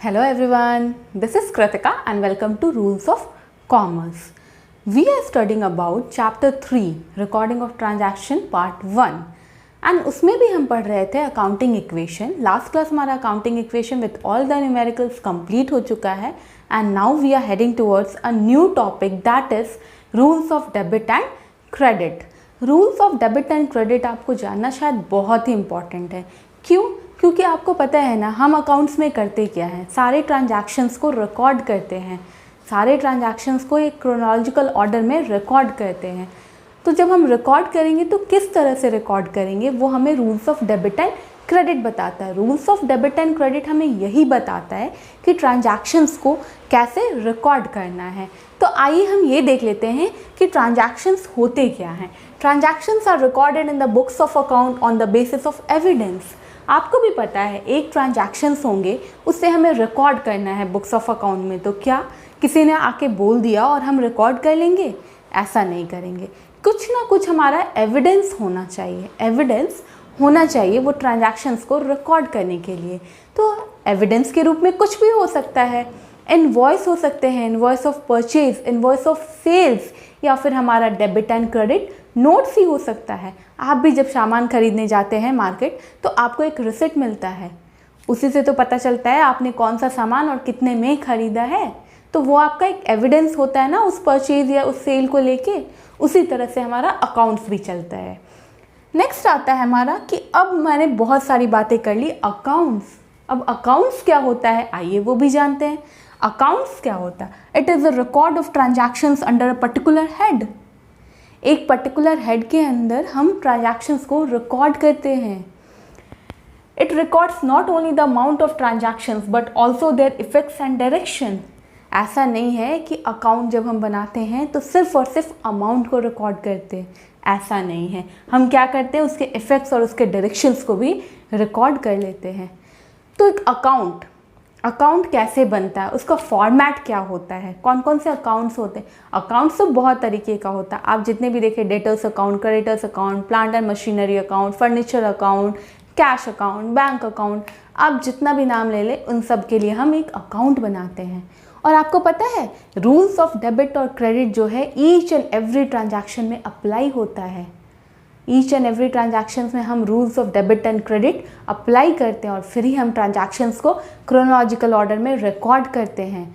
Hello everyone, this is Kritika and welcome to Rules of Commerce. We are studying about chapter 3 recording of transaction part 1 and उसमें भी हम पढ़ रहे थे accounting equation. Last class हमारा accounting equation with all the numericals complete हो चुका है and now we are heading towards a new topic that is rules of debit and credit. Rules of debit and credit आपको जानना शायद बहुत ही important है. क्यों? क्योंकि आपको पता है ना, हम अकाउंट्स में करते क्या हैं, सारे ट्रांजैक्शंस को रिकॉर्ड करते हैं, सारे ट्रांजैक्शंस को एक क्रोनोलॉजिकल ऑर्डर में रिकॉर्ड करते हैं. तो जब हम रिकॉर्ड करेंगे तो किस तरह से रिकॉर्ड करेंगे वो हमें rules of debit and credit बताता है. Rules of debit and credit हमें यही बताता है कि ट्रांजैक्शंस को कैसे रिकॉर्ड करना है. तो आइए हम ये देख लेते हैं कि ट्रांजैक्शंस होते क्या हैं. Transactions are recorded in the books of account on the basis of evidence. आपको भी पता है एक ट्रांजैक्शंस होंगे उससे हमें रिकॉर्ड करना है बुक्स ऑफ अकाउंट में. तो क्या किसी ने आके बोल दिया और हम रिकॉर्ड कर लेंगे? ऐसा नहीं करेंगे. कुछ ना कुछ हमारा एविडेंस होना चाहिए, एविडेंस होना चाहिए वो ट्रांजैक्शंस को रिकॉर्ड करने के लिए. तो एविडेंस के रूप में कुछ भी हो सकता है. इनवॉइस हो सकते हैं, invoice of purchase, invoice of sales, या फिर हमारा डेबिट एंड क्रेडिट नोट्स ही हो सकता है. आप भी जब सामान खरीदने जाते हैं मार्केट तो आपको एक रिसिप्ट मिलता है, उसी से तो पता चलता है आपने कौन सा सामान और कितने में खरीदा है. तो वो आपका एक एविडेंस होता है ना उस परचेज या उस सेल को लेके. उसी तरह से हमारा अकाउंट्स भी चलता है. नेक्स्ट आता है हमारा कि अब मैंने बहुत सारी बातें कर ली अकाउंट्स. अब अकाउंट्स क्या होता है आइए वो भी जानते हैं. अकाउंट्स क्या होता है? It is a record of transactions under a particular head. एक पर्टिकुलर हेड के अंदर हम ट्रांजैक्शंस को रिकॉर्ड करते हैं. It records not only the amount of transactions but also there effects and direction. ऐसा नहीं है कि अकाउंट जब हम बनाते हैं तो सिर्फ और सिर्फ अमाउंट को रिकॉर्ड करते हैं. ऐसा नहीं है. हम क्या करते हैं, उसके इफेक्ट्स और उसके डायरेक्शंस को भी रिकॉर्ड कर लेते हैं. तो एक अकाउंट कैसे बनता है, उसका फॉर्मेट क्या होता है, कौन कौन से अकाउंट्स होते हैं. अकाउंट्स तो बहुत तरीके का होता है. आप जितने भी देखें, debtors account, creditors account, plant and machinery account, furniture account, cash account, bank account, आप जितना भी नाम ले लें उन सब के लिए हम एक अकाउंट बनाते हैं. और आपको पता है रूल्स ऑफ डेबिट और क्रेडिट जो है ईच एंड एवरी ट्रांजैक्शन में अप्लाई होता है. ईच एंड एवरी ट्रांजैक्शंस में हम rules of debit and credit apply करते हैं और फिर ही हम ट्रांजैक्शंस को क्रोनोलॉजिकल ऑर्डर में रिकॉर्ड करते हैं.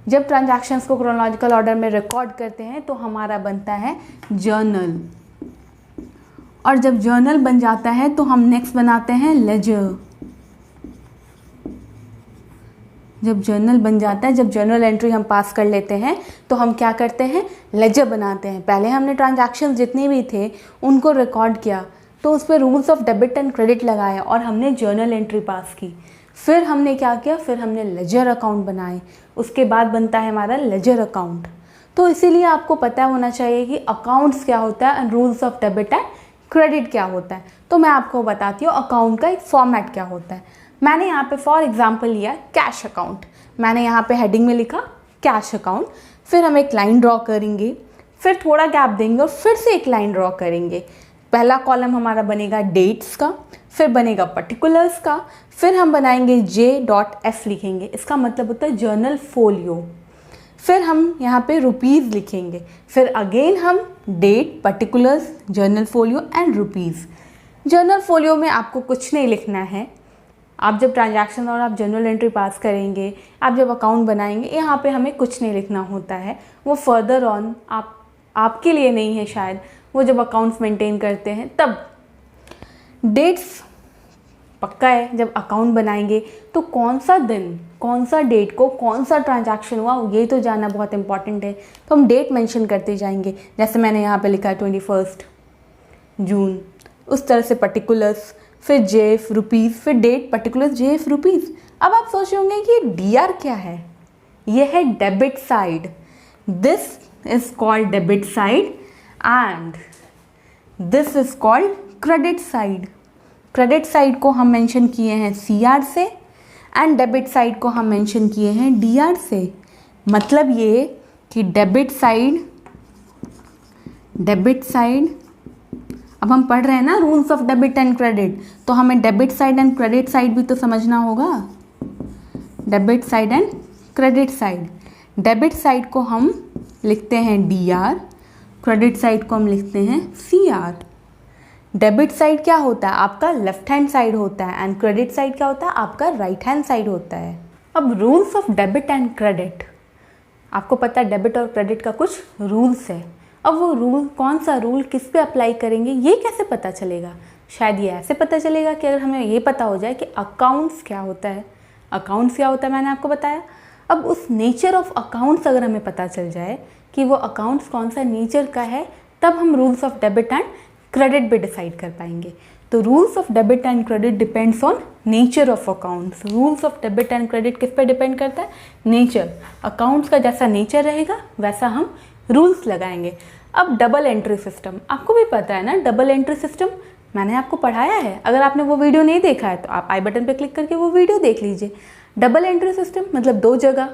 जब ट्रांजैक्शंस को क्रोनोलॉजिकल ऑर्डर में रिकॉर्ड करते हैं तो हमारा बनता है जर्नल. और जब जर्नल बन जाता है तो हम नेक्स्ट बनाते हैं लेजर. जब जर्नल बन जाता है, जब जर्नल एंट्री हम पास कर लेते हैं तो हम क्या करते हैं, लेजर बनाते हैं. पहले हमने ट्रांजैक्शंस जितने भी थे उनको रिकॉर्ड किया तो उस पर rules of debit and credit लगाया और हमने जर्नल एंट्री पास की. फिर हमने क्या किया, फिर हमने लेजर अकाउंट बनाए. उसके बाद बनता है हमारा लेजर अकाउंट. तो इसीलिए आपको पता होना चाहिए कि अकाउंट्स क्या होता है and rules of debit and credit क्या होता है. तो मैं आपको बताती हूँ अकाउंट का एक फॉर्मेट क्या होता है. मैंने यहाँ पे फॉर एग्जांपल लिया कैश अकाउंट. मैंने यहाँ पे हेडिंग में लिखा कैश अकाउंट. फिर हम एक लाइन ड्रॉ करेंगे, फिर थोड़ा गैप देंगे और फिर से एक लाइन ड्रॉ करेंगे. पहला कॉलम हमारा बनेगा डेट्स का, फिर बनेगा पर्टिकुलर्स का, फिर हम बनाएंगे J.F लिखेंगे. इसका मतलब होता है जर्नल फोलियो. फिर हम यहाँ पे रुपीज़ लिखेंगे. फिर अगेन हम date, particulars, journal folio and rupees. Journal folio में आपको कुछ नहीं लिखना है. आप जब ट्रांजैक्शन और आप जर्नल एंट्री पास करेंगे, आप जब अकाउंट बनाएंगे, यहाँ पे हमें कुछ नहीं लिखना होता है. वो फर्दर ऑन आपके लिए नहीं है शायद, वो जब अकाउंट्स मेंटेन करते हैं तब. डेट्स पक्का है, जब अकाउंट बनाएंगे तो कौन सा दिन, कौन सा डेट को कौन सा ट्रांजैक्शन हुआ ये तो जानना बहुत इंपॉर्टेंट है. तो हम डेट मेंशन करते जाएंगे. जैसे मैंने यहाँ पे लिखा है 21 जून. उस तरह से पर्टिकुलर्स, फिर JF रुपीज़, फिर डेट, पर्टिकुलर, JF रुपीज़. अब आप सोच रहे होंगे कि DR क्या है. ये है debit side. This is called debit side and this is called credit side. Credit side को हम मेंशन किए हैं CR से एंड डेबिट साइड को हम मेंशन किए हैं DR से. मतलब ये कि डेबिट साइड अब हम पढ़ रहे हैं ना rules of debit and credit, तो हमें debit side and credit side भी तो समझना होगा. Debit side and credit side. Debit side को हम लिखते हैं DR, क्रेडिट साइड को हम लिखते हैं CR। डेबिट साइड क्या होता है? आपका लेफ्ट हैंड साइड होता है एंड क्रेडिट साइड क्या होता है? आपका राइट हैंड साइड होता है। अब rules of debit and credit, आपको पता है डेबिट और क्रेडिट का कुछ रूल्स है। अब वो रूल, कौन सा रूल किस पे अप्लाई करेंगे ये कैसे पता चलेगा? शायद ये ऐसे पता चलेगा कि अगर हमें ये पता हो जाए कि अकाउंट्स क्या होता है। अकाउंट्स क्या होता है मैंने आपको बताया। अब उस नेचर ऑफ अकाउंट्स अगर हमें पता चल जाए कि वो अकाउंट्स कौन सा नेचर का है, तब हम rules of debit and credit भी डिसाइड कर पाएंगे। तो rules of debit and credit depends on nature of accounts. Rules of debit and credit किस पे डिपेंड करता है? नेचर। अकाउंट्स का जैसा नेचर रहेगा वैसा हम रूल्स लगाएंगे। अब डबल एंट्री सिस्टम, आपको भी पता है ना डबल एंट्री सिस्टम, मैंने आपको पढ़ाया है। अगर आपने वो वीडियो नहीं देखा है तो आप आई बटन पे क्लिक करके वो वीडियो देख लीजिए। डबल एंट्री सिस्टम मतलब 2 जगह।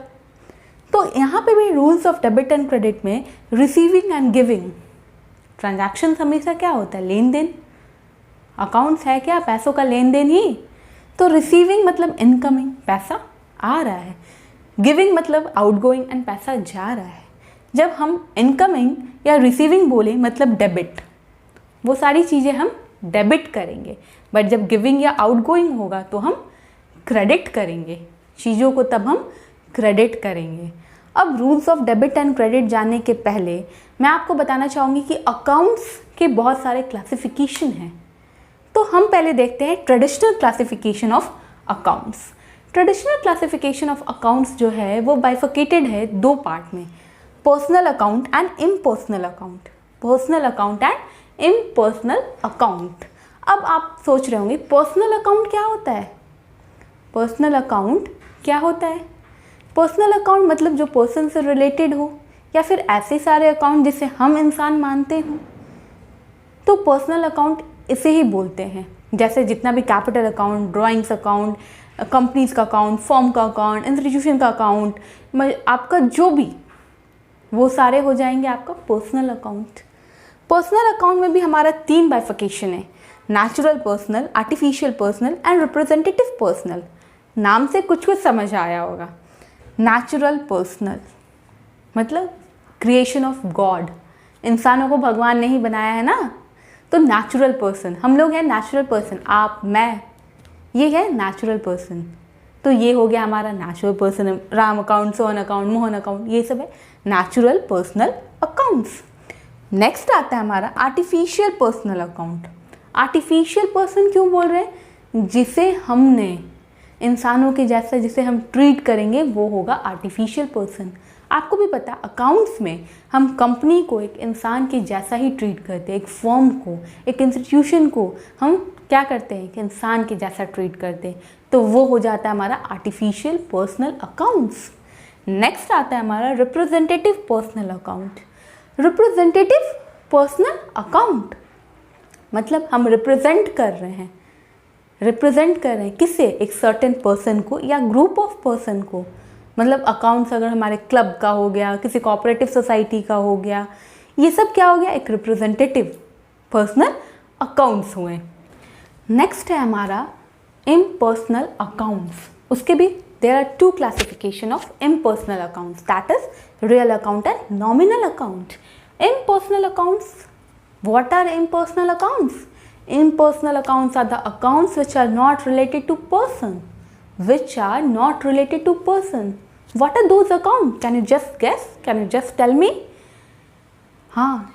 तो यहाँ पे भी rules of debit and credit में रिसीविंग एंड गिविंग, ट्रांजैक्शन हमेशा क्या होता है? लेन देन। अकाउंट्स है क्या? पैसों का लेन देन ही। तो रिसीविंग मतलब इनकमिंग, पैसा आ रहा है। गिविंग मतलब आउटगोइंग एंड पैसा जा रहा है। जब हम इनकमिंग या रिसीविंग बोले मतलब डेबिट, वो सारी चीज़ें हम डेबिट करेंगे। बट जब गिविंग या आउटगोइंग होगा तो हम क्रेडिट करेंगे चीज़ों को, तब हम क्रेडिट करेंगे। अब rules of debit and credit जानने के पहले मैं आपको बताना चाहूँगी कि अकाउंट्स के बहुत सारे क्लासिफिकेशन हैं। तो हम पहले देखते हैं traditional classification of accounts. Traditional classification of accounts जो है वो बाइफर्केटेड है 2 पार्ट में, personal account and impersonal account. Personal account and impersonal account. अब आप सोच रहे होंगे पर्सनल अकाउंट क्या होता है? पर्सनल अकाउंट क्या होता है? पर्सनल अकाउंट मतलब जो पर्सन से रिलेटेड हो या फिर ऐसे सारे अकाउंट जिसे हम इंसान मानते हों, तो पर्सनल अकाउंट इसे ही बोलते हैं। जैसे जितना भी capital account, drawings account, companies का अकाउंट, फर्म का अकाउंट, इंस्टीट्यूशन का अकाउंट, आपका जो भी, वो सारे हो जाएंगे आपका पर्सनल अकाउंट। पर्सनल अकाउंट में भी हमारा 3 बाइफिकेशन है, natural personal, artificial personal and representative personal. नाम से कुछ कुछ समझ आया होगा। नेचुरल पर्सनल मतलब क्रिएशन ऑफ गॉड, इंसानों को भगवान ने ही बनाया है ना, तो नेचुरल पर्सन, हम लोग हैं नेचुरल पर्सन, आप, मैं, ये है नेचुरल पर्सन। तो ये हो गया हमारा natural person. Ram account, Sohan account, Mohan account, ये सब है नेचुरल पर्सनल अकाउंट्स। नेक्स्ट आता है हमारा artificial personal account. Artificial person क्यों बोल रहे हैं? जिसे हमने इंसानों के जैसा जिसे हम ट्रीट करेंगे वो होगा आर्टिफिशियल पर्सन। आपको भी पता है अकाउंट्स में हम कंपनी को एक इंसान के जैसा ही ट्रीट करते हैं, एक फर्म को, एक इंस्टीट्यूशन को हम क्या करते हैं कि इंसान के जैसा ट्रीट करते हैं, तो वो हो जाता है हमारा आर्टिफिशियल पर्सनल अकाउंट्स। नेक्स्ट आता है हमारा representative personal account. Representative personal account मतलब हम रिप्रेजेंट कर रहे हैं, किससे? एक सर्टेन पर्सन को या ग्रुप ऑफ पर्सन को। मतलब अकाउंट्स अगर हमारे क्लब का हो गया, किसी कोऑपरेटिव सोसाइटी का हो गया, ये सब क्या हो गया? एक रिप्रेजेंटेटिव पर्सनल अकाउंट्स हुए। नेक्स्ट है हमारा इम्पर्सनल अकाउंट्स। उसके भी there are 2 classification of impersonal accounts, that is real account and nominal account. Impersonal accounts, what are impersonal accounts? Impersonal accounts are the accounts which are not related to person. Which are not related to person. What are those accounts? Can you just guess? Can you just tell me?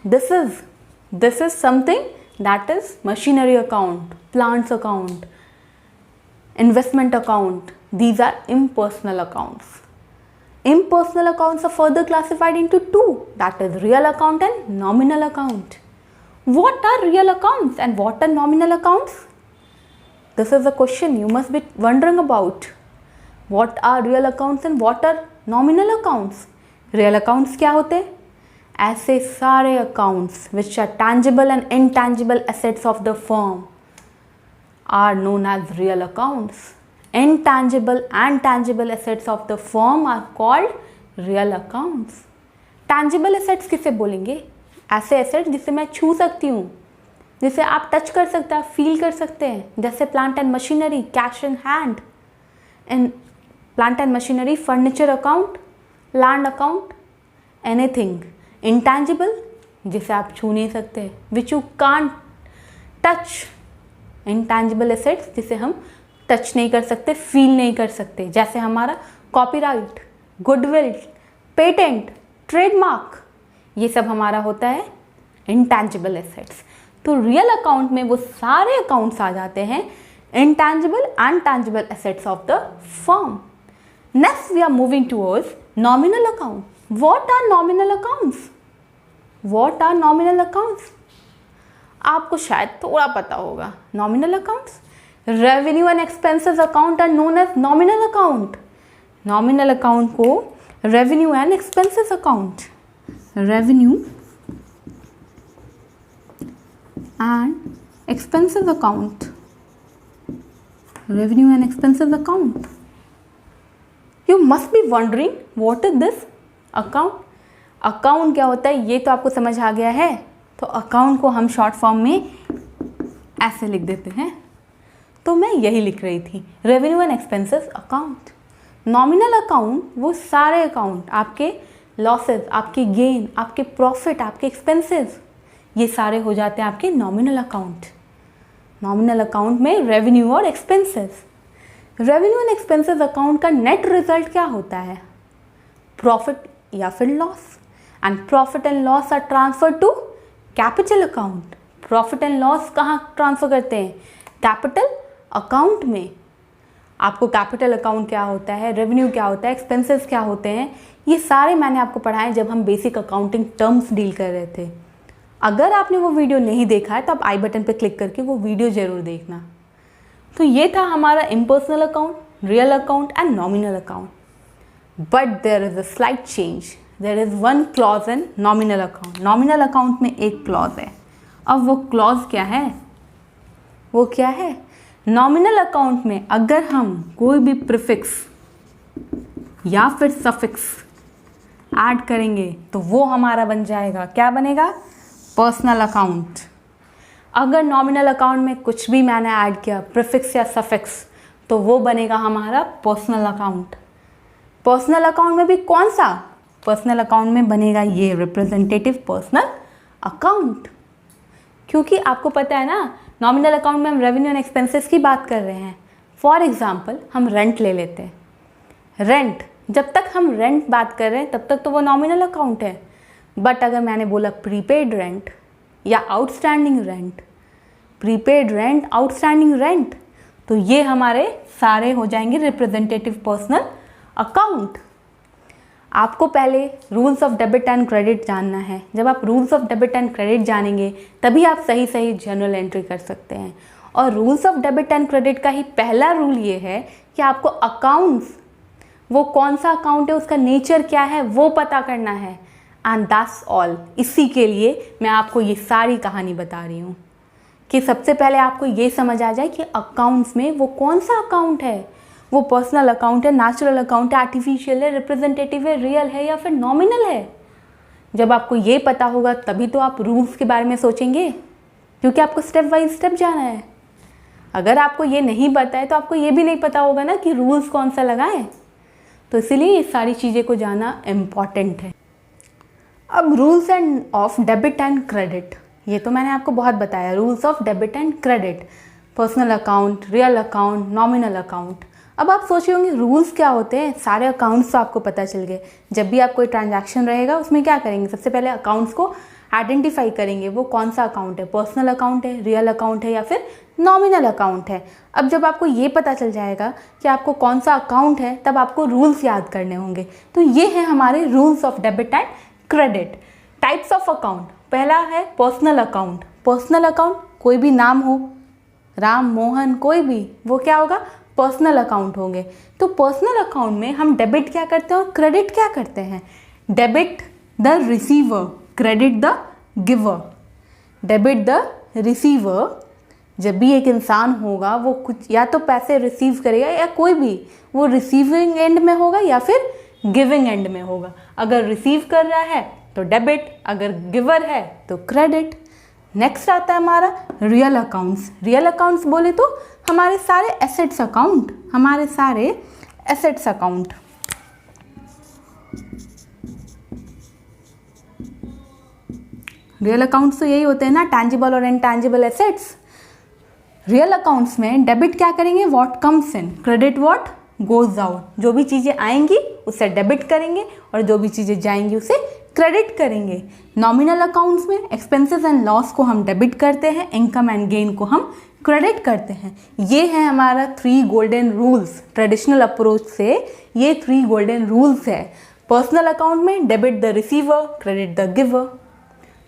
This is something that is machinery account, plants account, investment account. These are impersonal accounts. Impersonal accounts are further classified into 2, that is real account and nominal account. What are real accounts and what are nominal accounts? This is a question you must be wondering about. What are real accounts and what are nominal accounts? Real accounts क्या होते हैं? ऐसे सारे accounts which are tangible and intangible assets of the firm are known as real accounts. Intangible and tangible assets of the firm are called real accounts. Tangible assets किसे बोलेंगे? ऐसे assets जिसे मैं छू सकती हूँ, जिसे आप टच कर सकते हैं, फील कर सकते हैं, जैसे plant and machinery, cash in hand. And plant and machinery, furniture account, land account, anything intangible जिसे आप छू नहीं सकते, which you can't touch, intangible assets जिसे हम टच नहीं कर सकते, फील नहीं कर सकते, जैसे हमारा कॉपीराइट, गुडविल, पेटेंट, ट्रेडमार्क, ये सब हमारा होता है इंटैंजिबल एसेट्स। तो रियल अकाउंट में वो सारे अकाउंट्स आ जाते हैं intangible and tangible assets of the firm. Next we are moving towards nominal account. What are nominal accounts? What are nominal accounts? आपको शायद थोड़ा पता होगा। Nominal accounts, revenue and expenses account are known as nominal account. Nominal account को revenue and expenses account, revenue and expenses account, revenue and expenses account. You must be wondering what is this account. Account क्या होता है ये तो आपको समझ आ गया है। तो अकाउंट को हम शॉर्ट फॉर्म में ऐसे लिख देते हैं। तो मैं यही लिख रही थी, revenue and expenses account. Nominal account वो सारे अकाउंट, आपके लॉसेस, आपके गेन, आपके प्रॉफिट, आपके एक्सपेंसेस, ये सारे हो जाते हैं आपके नॉमिनल अकाउंट। नॉमिनल अकाउंट में रेवेन्यू और expenses. Revenue and expenses account का नेट रिजल्ट क्या होता है? प्रॉफिट या फिर loss. And profit and loss are transfer to capital account. Profit and loss कहाँ ट्रांसफर करते हैं? कैपिटल अकाउंट में। आपको कैपिटल अकाउंट क्या होता है, रेवेन्यू क्या होता है, एक्सपेंसेस क्या होते हैं, ये सारे मैंने आपको पढ़ाए जब हम बेसिक अकाउंटिंग टर्म्स डील कर रहे थे। अगर आपने वो वीडियो नहीं देखा है तो आप आई बटन पर क्लिक करके वो वीडियो ज़रूर देखना। तो ये था हमारा impersonal account, real account and nominal account. But there is a slight change. There is one clause in nominal account. Nominal account में एक क्लॉज है। अब वो क्लॉज क्या है? वो क्या है? नॉमिनल अकाउंट में अगर हम कोई भी प्रीफिक्स या फिर सफिक्स ऐड करेंगे तो वो हमारा बन जाएगा, क्या बनेगा? Personal account. अगर नॉमिनल अकाउंट में कुछ भी मैंने ऐड किया, प्रीफिक्स या सफिक्स, तो वो बनेगा हमारा पर्सनल अकाउंट। पर्सनल अकाउंट में भी कौन सा? पर्सनल अकाउंट में बनेगा ये रिप्रेजेंटेटिव पर्सनल अकाउंट। क्योंकि आपको पता है ना, नॉमिनल अकाउंट में हम रेवेन्यू एंड एक्सपेंसेस की बात कर रहे हैं। फॉर एग्जांपल हम रेंट ले लेते हैं। रेंट, जब तक हम रेंट बात कर रहे हैं तब तक तो वो नॉमिनल अकाउंट है। बट अगर मैंने बोला प्रीपेड रेंट या outstanding rent, prepaid rent, outstanding rent, तो ये हमारे सारे हो जाएंगे रिप्रेजेंटेटिव पर्सनल अकाउंट। आपको पहले rules of debit and credit जानना है। जब आप rules of debit and credit जानेंगे तभी आप सही सही जर्नल एंट्री कर सकते हैं। और rules of debit and credit का ही पहला रूल ये है कि आपको अकाउंट्स, वो कौन सा अकाउंट है, उसका नेचर क्या है, वो पता करना है। And that's all. इसी के लिए मैं आपको ये सारी कहानी बता रही हूँ कि सबसे पहले आपको ये समझ आ जाए कि अकाउंट्स में वो कौन सा अकाउंट है। वो पर्सनल अकाउंट है, नेचुरल अकाउंट है, आर्टिफिशियल है, रिप्रेजेंटेटिव है, रियल है या फिर नॉमिनल है। जब आपको ये पता होगा तभी तो आप रूल्स के बारे में सोचेंगे, क्योंकि आपको स्टेप बाय स्टेप जाना है। अगर आपको ये नहीं पता है तो आपको ये भी नहीं पता होगा ना कि रूल्स कौन सा लगाएं। तो इसीलिए ये सारी चीज़ें को जानना इम्पॉर्टेंट है। अब rules end of debit and credit, ये तो मैंने आपको बहुत बताया। Rules of debit and credit, personal account, real account, nominal account. अब आप सोच रहे होंगे रूल्स क्या होते हैं? सारे अकाउंट्स तो आपको पता चल गए। जब भी आप कोई ट्रांजैक्शन रहेगा उसमें क्या करेंगे? सबसे पहले अकाउंट्स को आइडेंटिफाई करेंगे, वो कौन सा अकाउंट है, पर्सनल अकाउंट है, रियल अकाउंट है या फिर नॉमिनल अकाउंट है। अब जब आपको ये पता चल जाएगा कि आपको कौन सा अकाउंट है, तब आपको रूल्स याद करने होंगे। तो ये है हमारे rules of debit and credit. Types of account, पहला है पर्सनल अकाउंट। पर्सनल अकाउंट कोई भी नाम हो, राम, मोहन, कोई भी, वो क्या होगा? पर्सनल अकाउंट होंगे। तो पर्सनल अकाउंट में हम डेबिट क्या करते हैं और क्रेडिट क्या करते हैं? Debit the receiver, credit the giver. Debit the receiver, जब भी एक इंसान होगा वो कुछ या तो पैसे रिसीव करेगा या कोई भी, वो रिसीविंग एंड में होगा या फिर गिविंग एंड में होगा। अगर रिसीव कर रहा है तो डेबिट, अगर गिवर है तो क्रेडिट। नेक्स्ट आता है हमारा रियल अकाउंट्स। रियल अकाउंट्स बोले तो हमारे सारे एसेट्स अकाउंट, हमारे सारे एसेट्स अकाउंट। रियल अकाउंट्स तो यही होते हैं ना, टैंजिबल और इनटैंजिबल एसेट्स। रियल अकाउंट्स में डेबिट क्या करेंगे, what comes in, credit what goes out. जो भी चीज़ें आएंगी उसे डेबिट करेंगे और जो भी चीज़ें जाएंगी उसे क्रेडिट करेंगे। नॉमिनल अकाउंट्स में एक्सपेंसेस एंड लॉस को हम डेबिट करते हैं, इनकम एंड गेन को हम क्रेडिट करते हैं। ये है हमारा 3 गोल्डन रूल्स। ट्रेडिशनल अप्रोच से ये 3 गोल्डन रूल्स है। पर्सनल अकाउंट में debit the receiver, credit the giver.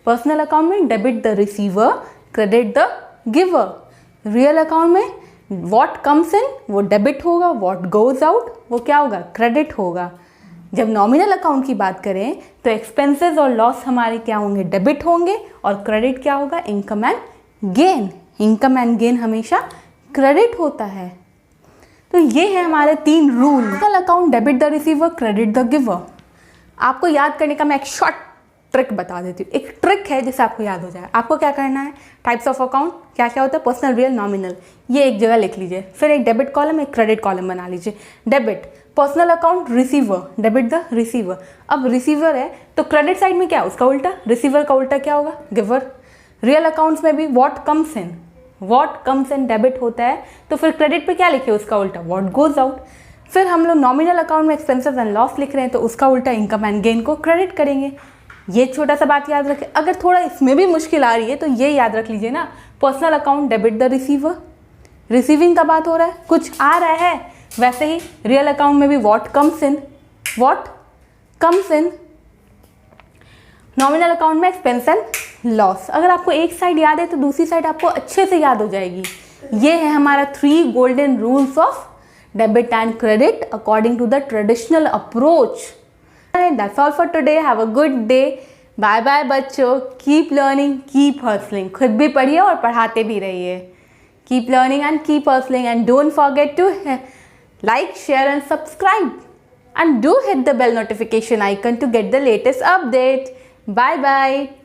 Personal account में debit the receiver, credit the giver. Real account में व्हाट कम्स इन वो डेबिट होगा, व्हाट गोज आउट वो क्या होगा, क्रेडिट होगा। जब नॉमिनल अकाउंट की बात करें तो एक्सपेंसेस और लॉस हमारे क्या होंगे, डेबिट होंगे, और क्रेडिट क्या होगा, income and gain. Income and gain हमेशा क्रेडिट होता है। तो ये है हमारे 3 rule. Personal account debit the receiver, credit the giver. आपको याद करने का मैं एक शॉर्ट ट्रिक बता देती हूँ। एक ट्रिक है जिससे आपको याद हो जाए। आपको क्या करना है, टाइप्स ऑफ अकाउंट क्या क्या होता है, पर्सनल, रियल, नॉमिनल, ये एक जगह लिख लीजिए। फिर एक डेबिट कॉलम, एक क्रेडिट कॉलम बना लीजिए। Debit personal account receiver, debit the receiver. अब रिसीवर है तो क्रेडिट साइड में क्या है, उसका उल्टा, रिसीवर का उल्टा क्या होगा, गिवर। रियल अकाउंट्स में भी what comes in, what comes in debit होता है, तो फिर क्रेडिट पे क्या लिखे, उसका उल्टा व्हाट गोज आउट। फिर हम लोग नॉमिनल अकाउंट में एक्सपेंसेस एंड लॉस लिख रहे हैं तो उसका उल्टा इनकम एंड गेन को क्रेडिट करेंगे। ये छोटा सा बात याद रखें। अगर थोड़ा इसमें भी मुश्किल आ रही है तो ये याद रख लीजिए ना, personal account debit the receiver, receiving का बात हो रहा है, कुछ आ रहा है, वैसे ही रियल अकाउंट में भी what comes in, what comes in. Nominal account में एक्सपेंस एंड लॉस। अगर आपको एक साइड याद है तो दूसरी साइड आपको अच्छे से याद हो जाएगी। ये है हमारा 3 golden rules of debit and credit according to the traditional approach. That's all for today. Have a good day. Bye bye बच्चों. Keep learning, keep hustling. खुद भी पढ़िए और पढ़ाते भी रहिए. Keep learning and keep hustling, and don't forget to like, share and subscribe. And do hit the bell notification icon to get the latest update. Bye bye.